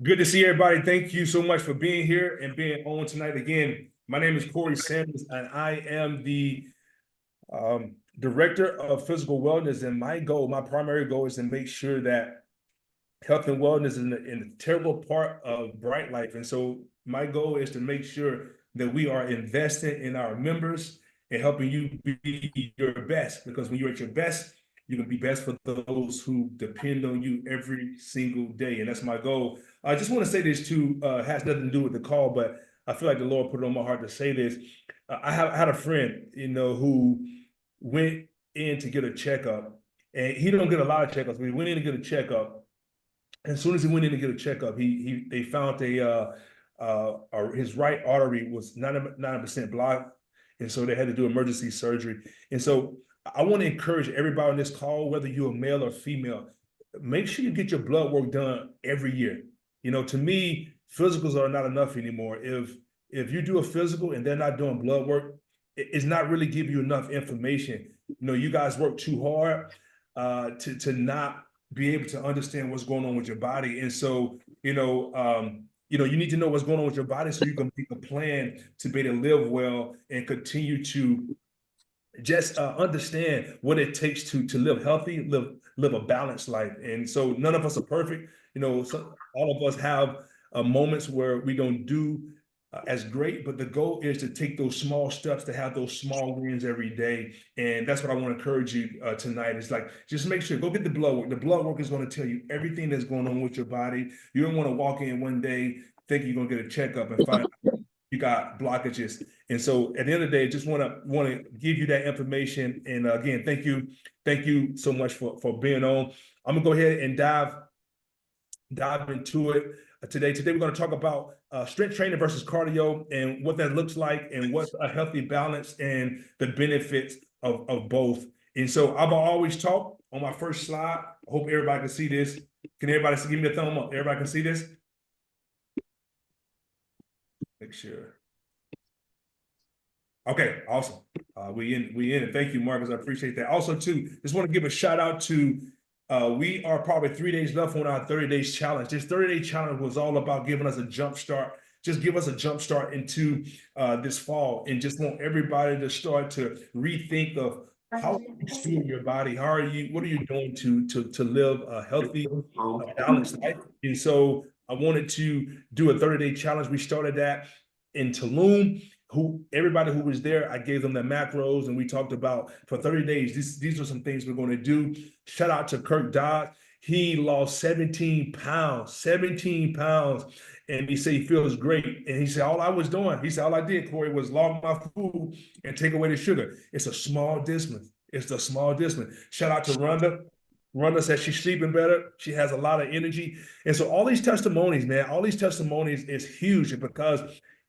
Good to see everybody. Thank you so much for being here and being on tonight. Again, my name is Corey Sanders, and I am the director of physical wellness. And my primary goal is to make sure that health and wellness is an integral part of Bryte Life. And so my goal is to make sure that we are investing in our members and helping you be your best. Because when you're at your best, you can be best for those who depend on you every single day. And that's my goal. I just want to say this too, has nothing to do with the call, but I feel like the Lord put it on my heart to say this. I had a friend, who went in to get a checkup, and he don't get a lot of checkups, but he went in to get a checkup. As soon as he went in to get a checkup, they found his right artery was 99% blocked, and so they had to do emergency surgery. And so I want to encourage everybody on this call, whether you're a male or female, make sure you get your blood work done every year. To me, physicals are not enough anymore. If you do a physical and they're not doing blood work, it's not really giving you enough information. You guys work too hard to not be able to understand what's going on with your body. And so, you need to know what's going on with your body so you can make a plan to be able to live well and continue to just understand what it takes to live healthy, live a balanced life. And so none of us are perfect. All of us have moments where we don't do as great, but the goal is to take those small steps to have those small wins every day. And that's what I want to encourage you tonight. It's like, just make sure, go get the blood work. The blood work is going to tell you everything that's going on with your body. You don't want to walk in one day thinking you're going to get a checkup and find out you got blockages. And so at the end of the day, just want to give you that information. And again, thank you so much for being on. I'm gonna go ahead and dive into it today. Today we're going to talk about strength training versus cardio and what that looks like and what's a healthy balance and the benefits of both. And so I've always talked on my first slide. I hope everybody can see this. Can everybody give me a thumb up? Everybody can see this? Make sure. Okay, awesome. We in it. Thank you, Marcus. I appreciate that. Also, too, just want to give a shout out to we are probably 3 days left on our 30 days challenge. This 30-day challenge was all about giving us a jump start. Just give us a jump start into this fall, and just want everybody to start to rethink of how you feel your body. What are you doing to live a healthy, balanced life? And so I wanted to do a 30-day challenge. We started that in Tulum. Everybody who was there, I gave them the macros, and we talked about for 30 days. These are some things we're going to do. Shout out to Kirk Dodd. He lost 17 pounds, 17 pounds. And he said he feels great. And he said, all I did, Corey, was log my food and take away the sugar. It's a small distance. It's a small distance. Shout out to Rhonda. Rhonda says she's sleeping better. She has a lot of energy. And so all these testimonies, man, all these testimonies is huge because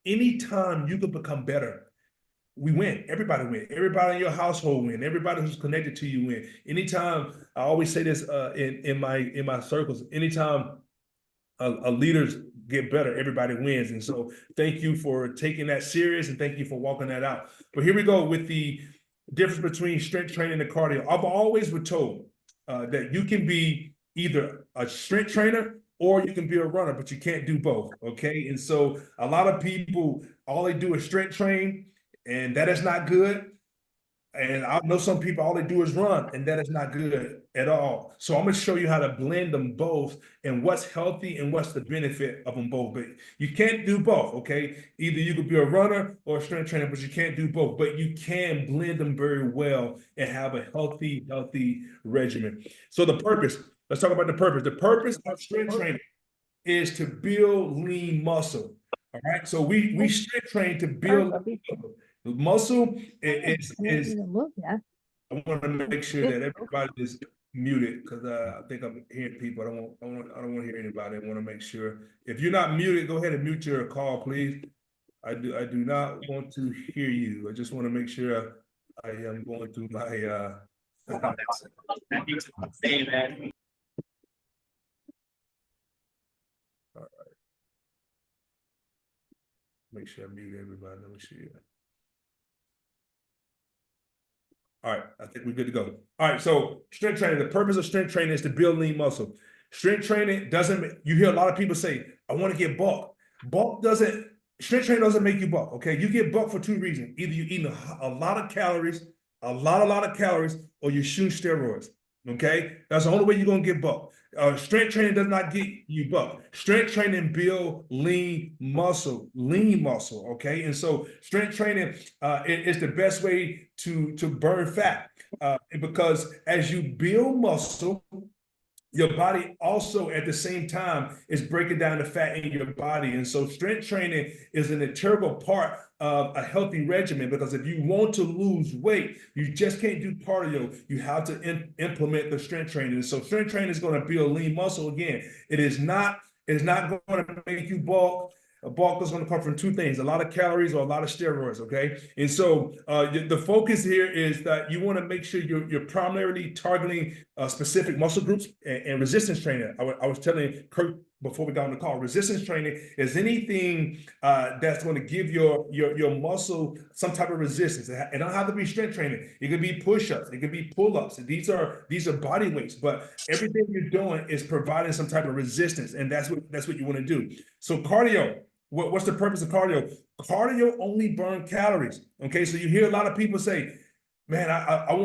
anytime you can become better, we win. Everybody win. Everybody in your household win. Everybody who's connected to you win. Anytime, I always say this in my circles. Anytime a leaders get better, everybody wins. And so, thank you for taking that serious, and thank you for walking that out. But here we go with the difference between strength training and cardio. I've always been told that you can be either a strength trainer or you can be a runner, but you can't do both. Okay, and so a lot of people, all they do is strength train, and that is not good. And I know some people, all they do is run, and that is not good at all. So I'm going to show you how to blend them both and what's healthy and what's the benefit of them both. But you can't do both, okay? Either you could be a runner or a strength trainer, but you can't do both. But you can blend them very well and have a healthy regimen. So let's talk about the purpose. The purpose of strength training is to build lean muscle. All right. So we strength train to build muscle. Muscle is I want to make sure that everybody is muted because I think I'm hearing people. I don't want to hear anybody. I want to make sure. If you're not muted, go ahead and mute your call, please. I do not want to hear you. I just want to make sure I am going through my make sure I mute everybody. Let me see. All right, I think we're good to go. All right, so strength training. The purpose of strength training is to build lean muscle. Strength training doesn't, you hear a lot of people say, I want to get bulk. Strength training doesn't make you bulk, okay? You get bulk for two reasons. Either you're eating a lot of calories, a lot of calories, or you're shooting steroids, okay? That's the only way you're going to get bulk. Strength training does not get you bulk. Strength training build lean muscle, okay? And so strength training is the best way to burn fat because as you build muscle, your body also at the same time is breaking down the fat in your body. And so strength training is an integral part of a healthy regimen, because if you want to lose weight, you just can't do cardio. You have to implement the strength training. And so strength training is going to build lean muscle. Again, it is not going to make you bulk. A bulk is going to come from two things: a lot of calories or a lot of steroids, okay? And so the focus here is that you want to make sure you're primarily targeting specific muscle groups and resistance training. I was telling Kurt before we got on the call, resistance training is anything that's going to give your muscle some type of resistance. It don't have to be strength training. It could be push-ups. It could be pull-ups. These are body weights, but everything you're doing is providing some type of resistance, and that's what you want to do. So cardio. What's the purpose of cardio? Cardio only burns calories. Okay, so you hear a lot of people say, "Man, I'm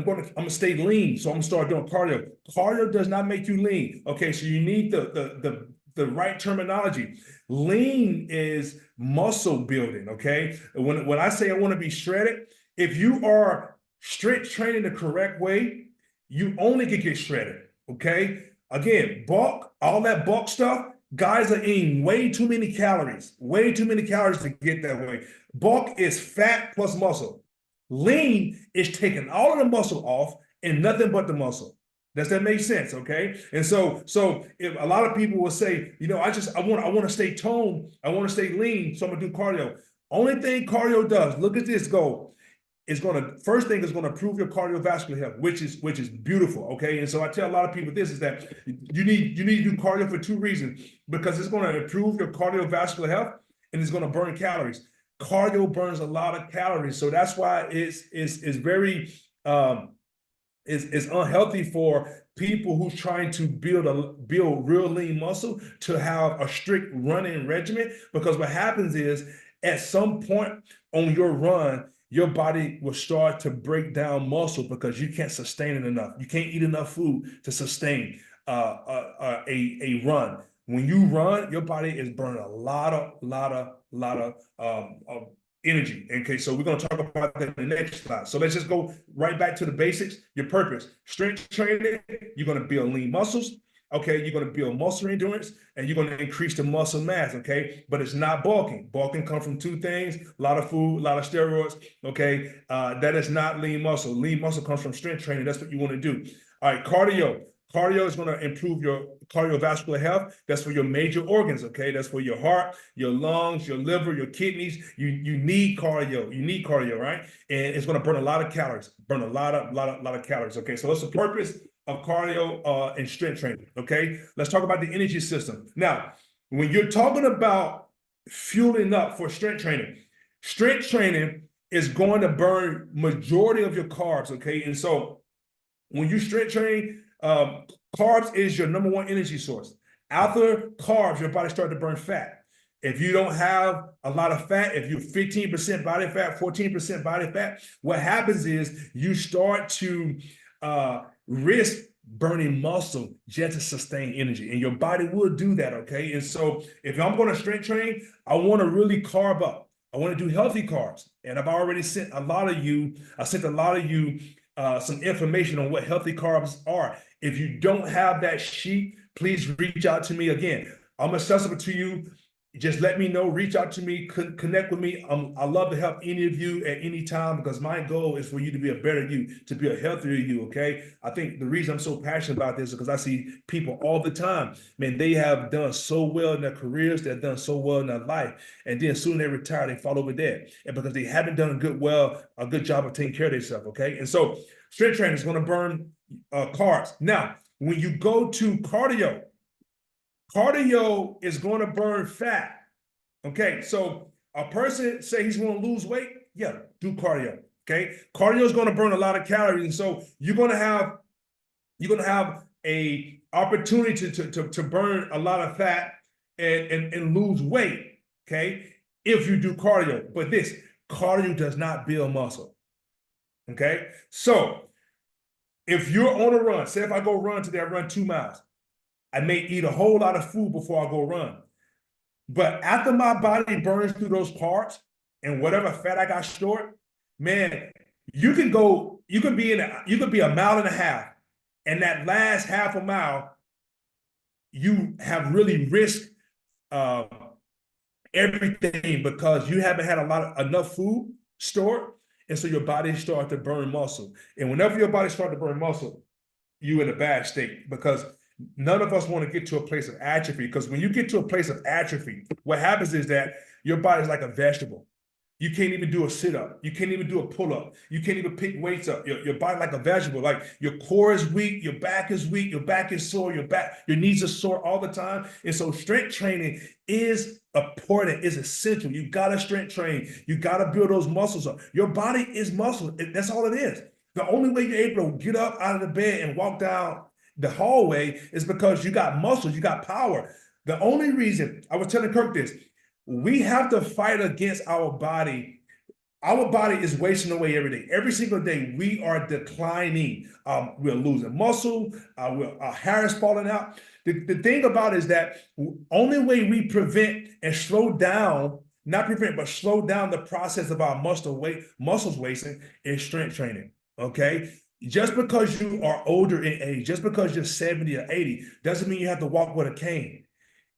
gonna stay lean, so I'm gonna start doing cardio." Cardio does not make you lean. Okay, so you need the right terminology. Lean is muscle building. Okay, when I say I want to be shredded, if you are strength training the correct way, you only can get shredded. Okay, again, bulk, all that bulk stuff. Guys are eating way too many calories to get that way. Bulk is fat plus muscle. Lean is taking all of the muscle off and nothing but the muscle. Does that make sense? Okay. And so if a lot of people will say, I want to stay toned, I want to stay lean, so I'm gonna do cardio. Only thing cardio does, look at this goal. First thing is going to improve your cardiovascular health, which is beautiful. Okay. And so I tell a lot of people this is that you need to do cardio for two reasons, because it's going to improve your cardiovascular health and it's going to burn calories. Cardio burns a lot of calories. So that's why it's very is unhealthy for people who's trying to build real lean muscle to have a strict running regimen, because what happens is at some point on your run, your body will start to break down muscle because you can't sustain it enough. You can't eat enough food to sustain a run. When you run, your body is burning a lot of energy. Okay, so we're going to talk about that in the next slide. So let's just go right back to the basics. Your purpose: strength training. You're going to build lean muscles. Okay, you're going to build muscle endurance, and you're going to increase the muscle mass, okay? But it's not bulking. Bulking comes from two things: a lot of food, a lot of steroids, okay? That is not lean muscle. Lean muscle comes from strength training. That's what you want to do. All right, cardio. Cardio is going to improve your cardiovascular health. That's for your major organs, okay? That's for your heart, your lungs, your liver, your kidneys. You need cardio. You need cardio, right? And it's going to burn a lot of calories. Burn a lot of calories, okay? So that's the purpose of cardio and strength training, okay? Let's talk about the energy system. Now, when you're talking about fueling up for strength training is going to burn majority of your carbs, okay? And so when you strength train, carbs is your number one energy source. After carbs, your body starts to burn fat. If you don't have a lot of fat, if you're 15% body fat, 14% body fat, what happens is you start to risk burning muscle just to sustain energy, and your body will do that, okay? And so if I'm going to strength train, I want to really carb up. I want to do healthy carbs, and I've already sent a lot of you some information on what healthy carbs are. If you don't have that sheet, please reach out to me. Again, I'm accessible to you. Just let me know, reach out to me, connect with me. I love to help any of you at any time, because my goal is for you to be a better you, to be a healthier you, okay? I think the reason I'm so passionate about this is because I see people all the time, man, they have done so well in their careers, they've done so well in their life, and then soon they retire, they fall over dead, and because they haven't done a good job of taking care of themselves, okay? And so strength training is going to burn carbs. Now, when you go to cardio is going to burn fat. Okay, so a person say he's going to lose weight, yeah, do cardio. Okay, cardio is going to burn a lot of calories, and so you're going to have a opportunity to burn a lot of fat and lose weight, okay, if you do cardio. But this, cardio does not build muscle, okay? So if you're on a run, say if I go run today, I run 2 miles, I may eat a whole lot of food before I go run. But after my body burns through those carbs and whatever fat I got stored, man, you can be a mile and a half, and that last half a mile, you have really risked everything because you haven't had enough food stored, and so your body starts to burn muscle. And whenever your body starts to burn muscle, you're in a bad state because none of us want to get to a place of atrophy, because when you get to a place of atrophy, what happens is that your body's like a vegetable. You can't even do a sit-up. You can't even do a pull-up. You can't even pick weights up. Your body like a vegetable. Like your core is weak, your back is weak, your back is sore, your knees are sore all the time. And so strength training is important, is essential. You gotta strength train. You gotta build those muscles up. Your body is muscle. That's all it is. The only way you're able to get up out of the bed and walk down the hallway is because you got muscles, you got power. The only reason, I was telling Kirk this, we have to fight against our body. Our body is wasting away every day. Every single day, we are declining. We're losing muscle. Our hair is falling out. The thing about it is that only way we prevent and slow down, not prevent, but slow down the process of our muscles wasting is strength training, okay? Just because you are older in age, just because you're 70 or 80, doesn't mean you have to walk with a cane.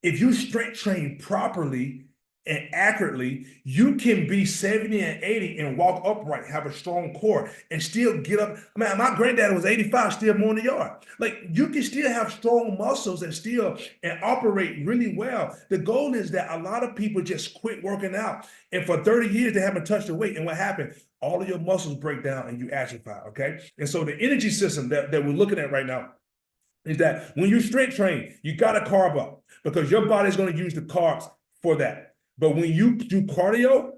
If you strength train properly and accurately, you can be 70 and 80 and walk upright, have a strong core, and still get up. Man, my granddad was 85, still mowing the yard. Like, you can still have strong muscles and operate really well. The goal is that a lot of people just quit working out, and for 30 years they haven't touched the weight. And what happened? All of your muscles break down and you atrophy, okay? And so the energy system that we're looking at right now is that when you strength train, you got to carb up because your body's going to use the carbs for that. But when you do cardio,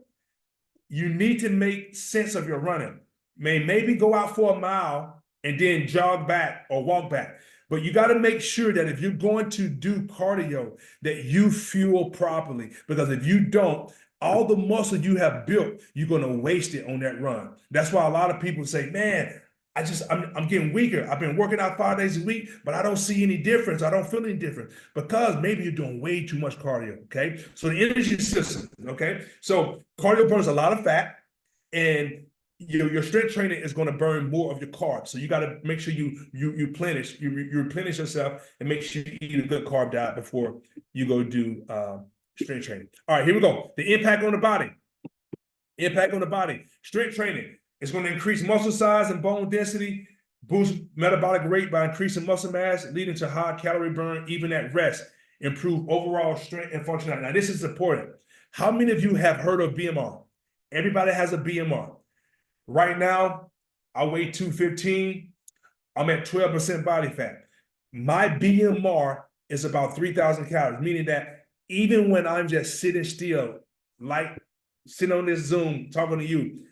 you need to make sense of your running. Maybe go out for a mile and then jog back or walk back. But you got to make sure that if you're going to do cardio, that you fuel properly. Because if you don't, all the muscle you have built, you're going to waste it on that run. That's why a lot of people say, man, I'm getting weaker. I've been working out 5 days a week, but I don't see any difference. I don't feel any difference because maybe you're doing way too much cardio, okay? So the energy system, okay? So cardio burns a lot of fat, and your strength training is going to burn more of your carbs. So you got to make sure you replenish yourself and make sure you eat a good carb diet before you go do strength training. All right, here we go. The impact on the body. Impact on the body. Strength training. It's going to increase muscle size and bone density, boost metabolic rate by increasing muscle mass, leading to high calorie burn even at rest, improve overall strength and functionality. Now, this is important. How many of you have heard of BMR? Everybody has a BMR. Right now, I weigh 215. I'm at 12% body fat. My BMR is about 3,000 calories, meaning that even when I'm just sitting still, like sitting on this Zoom talking to you,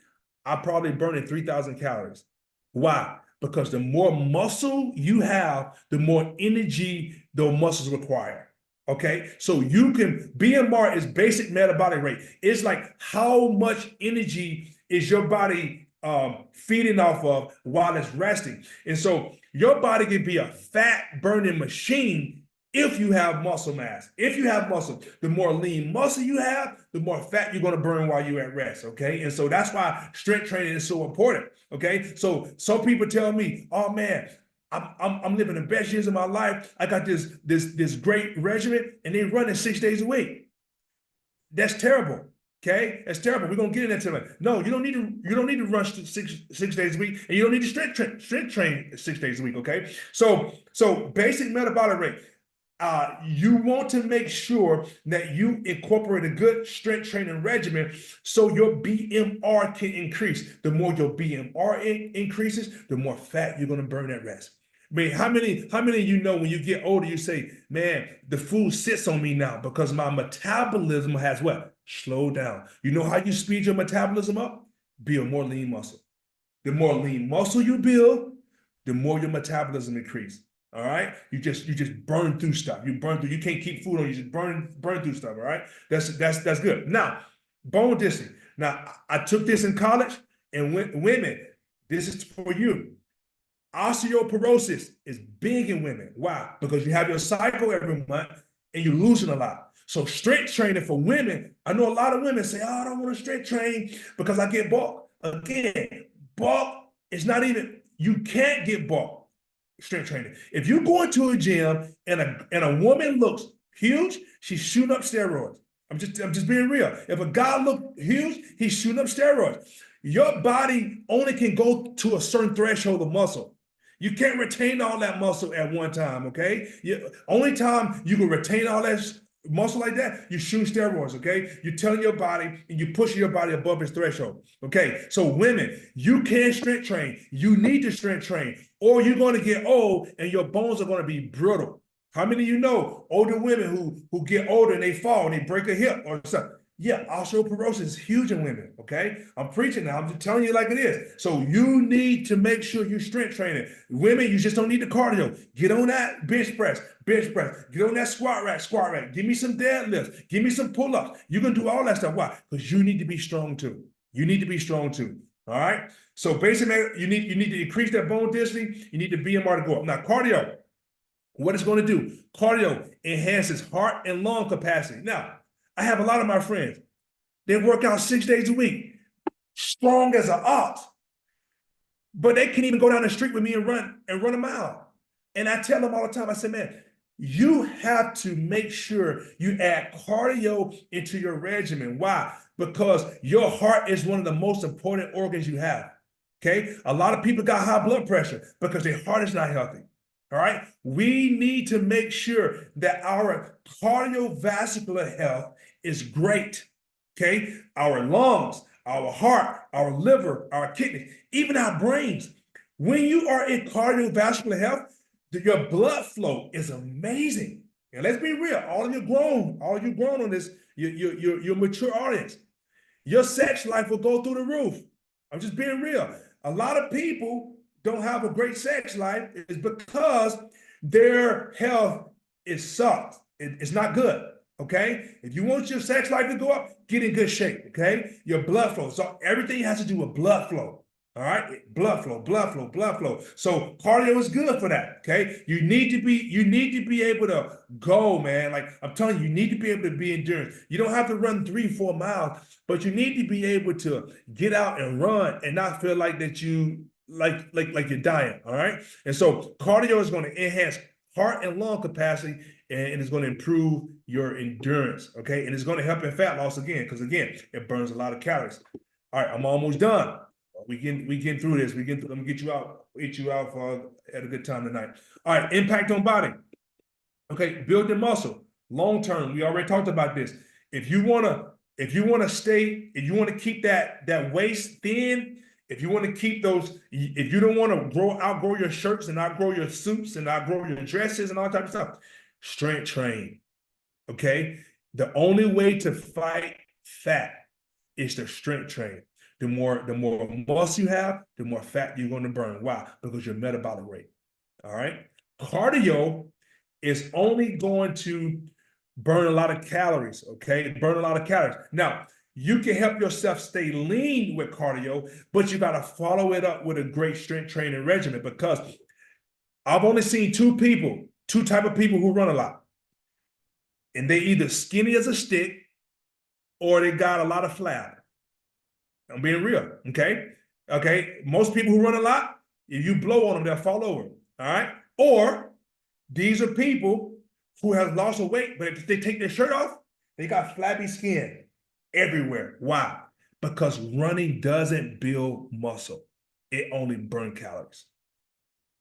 I'm probably burning 3,000 calories. Why? Because the more muscle you have, the more energy those muscles require. Okay? So BMR is basic metabolic rate. It's like how much energy is your body feeding off of while it's resting. And so your body can be a fat burning machine if you have muscle mass. If you have muscle, the more lean muscle you have, the more fat you're going to burn while you're at rest, okay? And so that's why strength training is so important, okay? So some people tell me, oh man, I'm living the best years of my life. I got this great regimen, and they running 6 days a week. That's terrible. Okay, that's terrible. We're gonna get into that. No, you don't need to rush 6 days a week, and you don't need to strength train 6 days a week. Okay, so basic metabolic rate. You want to make sure that you incorporate a good strength training regimen so your BMR can increase. The more your BMR increases, the more fat you're going to burn at rest. I mean, how many of you know when you get older, you say, man, the food sits on me now because my metabolism has what? Slowed down. You know how you speed your metabolism up? Build more lean muscle. The more lean muscle you build, the more your metabolism increase. All right, you just burn through stuff. You burn through. You can't keep food on. You just burn through stuff. All right, that's good. Now, bone density. Now, I took this in college, and women, this is for you. Osteoporosis is big in women. Why? Because you have your cycle every month and you're losing a lot. So strength training for women, I know a lot of women say, oh, I don't want to strength train because I get bulk. Again, bulk is not even, you can't get bulk strength training. If you go into a gym and a woman looks huge, she's shooting up steroids. I'm just being real. If a guy looks huge, he's shooting up steroids. Your body only can go to a certain threshold of muscle. You can't retain all that muscle at one time, okay? Only time you can retain all that muscle like that, you shoot steroids, okay? You're telling your body and you push your body above its threshold, okay? So women, you can strength train. You need to strength train, or you're going to get old and your bones are going to be brittle. How many of you know older women who get older and they fall and they break a hip or something? Yeah, osteoporosis is huge in women, okay? I'm preaching now. I'm just telling you like it is. So you need to make sure you're strength training. Women, you just don't need the cardio. Get on that bench press. Get on that squat rack. Give me some deadlifts. Give me some pull-ups. You can do all that stuff. Why? Because you need to be strong too. All right? So basically, you need to increase that bone density. You need the BMR to go up. Now, cardio, what it's going to do? Cardio enhances heart and lung capacity. Now, I have a lot of my friends. They work out 6 days a week, strong as an ox, but they can't even go down the street with me and run a mile. And I tell them all the time, I say, man, you have to make sure you add cardio into your regimen. Why? Because your heart is one of the most important organs you have. Okay? A lot of people got high blood pressure because their heart is not healthy. All right. We need to make sure that our cardiovascular health is great. Okay. Our lungs, our heart, our liver, our kidneys, even our brains. When you are in cardiovascular health, your blood flow is amazing. And let's be real, all of you grown on this, your mature audience. Your sex life will go through the roof. I'm just being real. A lot of people don't have a great sex life is because their health is sucked. It's not good, okay? If you want your sex life to go up, get in good shape, okay? Your blood flow. So everything has to do with blood flow, all right? Blood flow. So cardio is good for that, okay? You need to be able to go, man. Like I'm telling you, you need to be able to be endurance. You don't have to run 3-4 miles, but you need to be able to get out and run and not feel like that you like you're dying, all right? And so cardio is going to enhance heart and lung capacity, and it's going to improve your endurance, okay? And it's going to help in fat loss again, because again, it burns a lot of calories. All right, I'm almost done. We getting through this. Let me get you out, eat you out at a good time tonight. All right, impact on body. Okay, building muscle. Long term, we already talked about this. If you want to keep that waist thin, if you want to keep those, if you don't want to outgrow your shirts and outgrow your suits and outgrow your dresses and all type of stuff, strength train, okay? The only way to fight fat is to strength train. The more muscle you have, the more fat you're going to burn. Why? Because your metabolic rate, all right? Cardio is only going to burn a lot of calories, okay? Now, you can help yourself stay lean with cardio, but you got to follow it up with a great strength training regimen, because I've only seen two type of people who run a lot. And they either skinny as a stick or they got a lot of flab. I'm being real, okay? Okay, most people who run a lot, if you blow on them, they'll fall over, all right? Or these are people who have lost weight, but if they take their shirt off, they got flabby skin everywhere. Why? Because running doesn't build muscle. It only burns calories.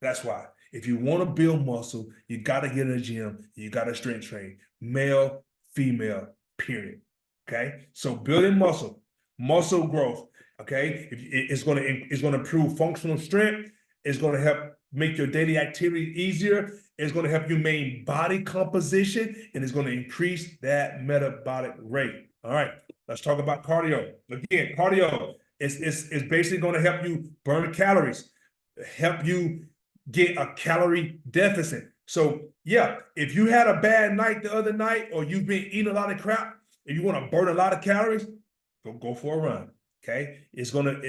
That's why. If you want to build muscle, you got to get in the gym. You got to strength train. Male, female, period. Okay? So building muscle growth, okay? It's going to improve functional strength. It's going to help make your daily activity easier. It's going to help you maintain body composition, and it's going to increase that metabolic rate. All right, let's talk about cardio. Again, cardio is basically going to help you burn calories, help you get a calorie deficit. So yeah, if you had a bad night the other night, or you've been eating a lot of crap, and you want to burn a lot of calories, go for a run. Okay, it's gonna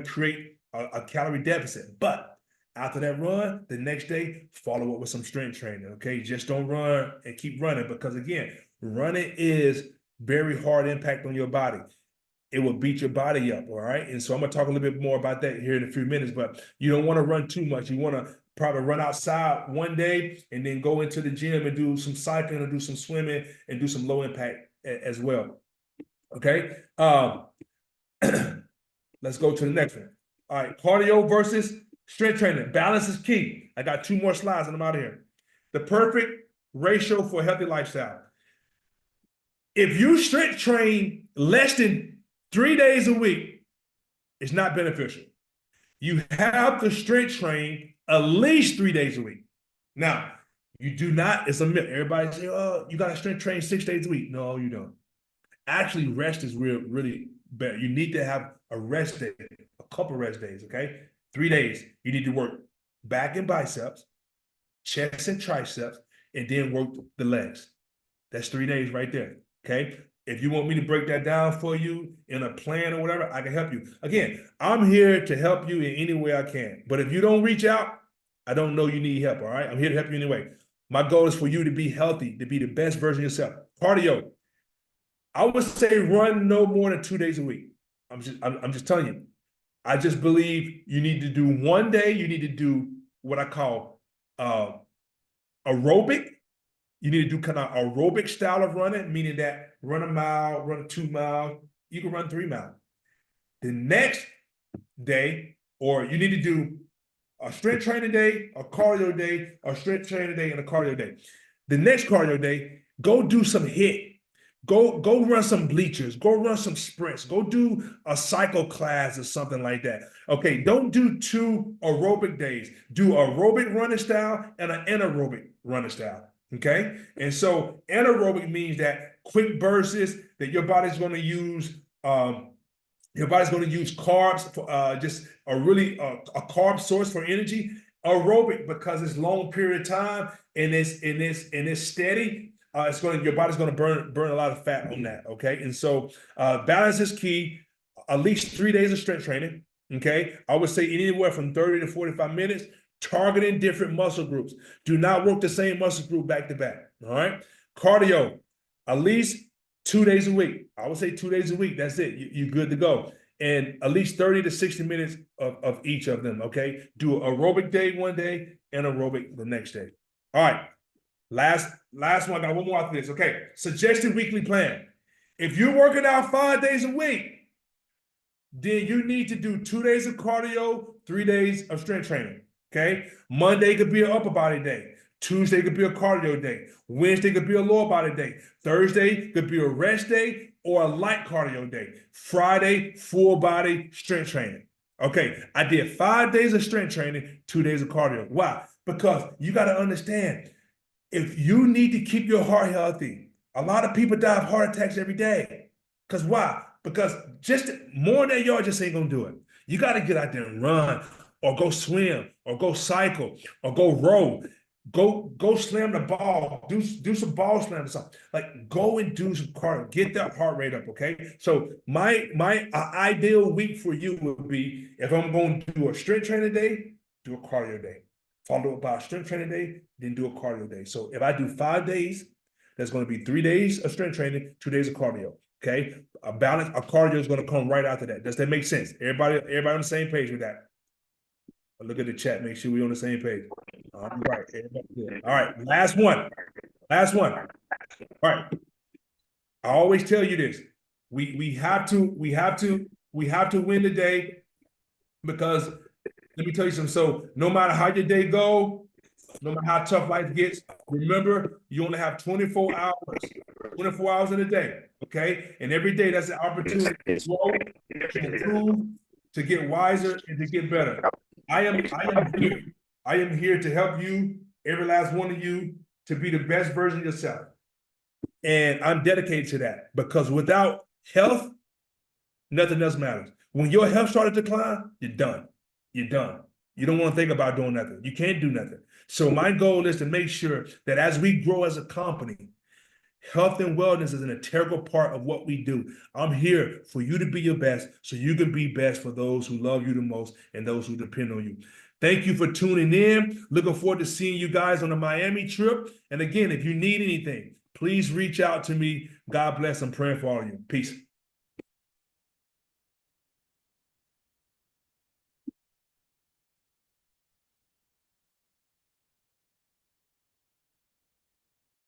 create a calorie deficit. But after that run, the next day, follow up with some strength training. Okay, just don't run and keep running, because again, running is very hard impact on your body. It will beat your body up, all right? And so I'm gonna talk a little bit more about that here in a few minutes, but you don't wanna run too much. You wanna probably run outside one day and then go into the gym and do some cycling or do some swimming and do some low impact as well, okay? Let's go to the next one. All right, cardio versus strength training. Balance is key. I got 2 more slides and I'm out of here. The perfect ratio for a healthy lifestyle. If you strength train less than 3 days a week, it's not beneficial. You have to strength train at least 3 days a week. Now, you do not, it's a myth. Everybody say, oh, you got to strength train 6 days a week. No, you don't. Actually, rest is really better. You need to have a rest day, a couple rest days, okay? 3 days. You need to work back and biceps, chest and triceps, and then work the legs. That's 3 days right there, okay? If you want me to break that down for you in a plan or whatever, I can help you. Again, I'm here to help you in any way I can. But if you don't reach out, I don't know you need help, all right? I'm here to help you anyway. My goal is for you to be healthy, to be the best version of yourself. Cardio. I would say run no more than 2 days a week. I'm just telling you. I just believe you need to do one day, you need to do what I call aerobic. You need to do kind of aerobic style of running, meaning that run a mile, run 2 miles, you can run 3 miles. The next day, or you need to do a strength training day, a cardio day, a strength training day, and a cardio day. The next cardio day, go do some HIIT. Go run some bleachers, go run some sprints, go do a cycle class or something like that. Okay, don't do 2 aerobic days. Do aerobic running style and an anaerobic running style. Okay, and so anaerobic means that quick bursts, that your body's going to use. Your body's going to use carbs for just a carb source for energy. Aerobic, because it's long period of time and it's steady. Your body's going to burn a lot of fat on that. Okay, and so balance is key. At least 3 days of strength training. Okay, I would say anywhere from 30 to 45 minutes. Targeting different muscle groups. Do not work the same muscle group back to back. All right. Cardio, at least 2 days a week. I would say 2 days a week. That's it. You're good to go. And at least 30 to 60 minutes of each of them. Okay. Do aerobic day one day and aerobic the next day. All right. Last one. I got one more after this. Okay. Suggested weekly plan. If you're working out 5 days a week, then you need to do 2 days of cardio, 3 days of strength training. Okay, Monday could be an upper body day. Tuesday could be a cardio day. Wednesday could be a lower body day. Thursday could be a rest day or a light cardio day. Friday, full body strength training. Okay, I did 5 days of strength training, 2 days of cardio. Why? Because you got to understand, if you need to keep your heart healthy, a lot of people die of heart attacks every day. Because why? Because just more than y'all just ain't going to do it. You got to get out there and run, or go swim, or go cycle, or go row, go slam the ball, do some ball slam or something. Like, go and do some cardio, get that heart rate up, okay? So my ideal week for you would be, if I'm going to do a strength training day, do a cardio day. Follow up by a strength training day, then do a cardio day. So if I do 5 days, that's going to be 3 days of strength training, 2 days of cardio. Okay, a cardio is going to come right after that. Does that make sense? Everybody on the same page with that? Look at the chat. Make sure we're on the same page. All right. All right. Last one. All right. I always tell you this. We have to win the day, because let me tell you something. So no matter how your day go, no matter how tough life gets, remember, you only have 24 hours in a day. Okay. And every day that's an opportunity to grow, to improve, to get wiser, and to get better. I am here to help you, every last one of you, to be the best version of yourself. And I'm dedicated to that, because without health, nothing else matters. When your health started to decline, you're done. You're done. You don't want to think about doing nothing. You can't do nothing. So my goal is to make sure that as we grow as a company, health and wellness is an integral part of what we do. I'm here for you to be your best so you can be best for those who love you the most and those who depend on you. Thank you for tuning in. Looking forward to seeing you guys on the Miami trip. And again, if you need anything, please reach out to me. God bless. I'm praying for all of you. Peace.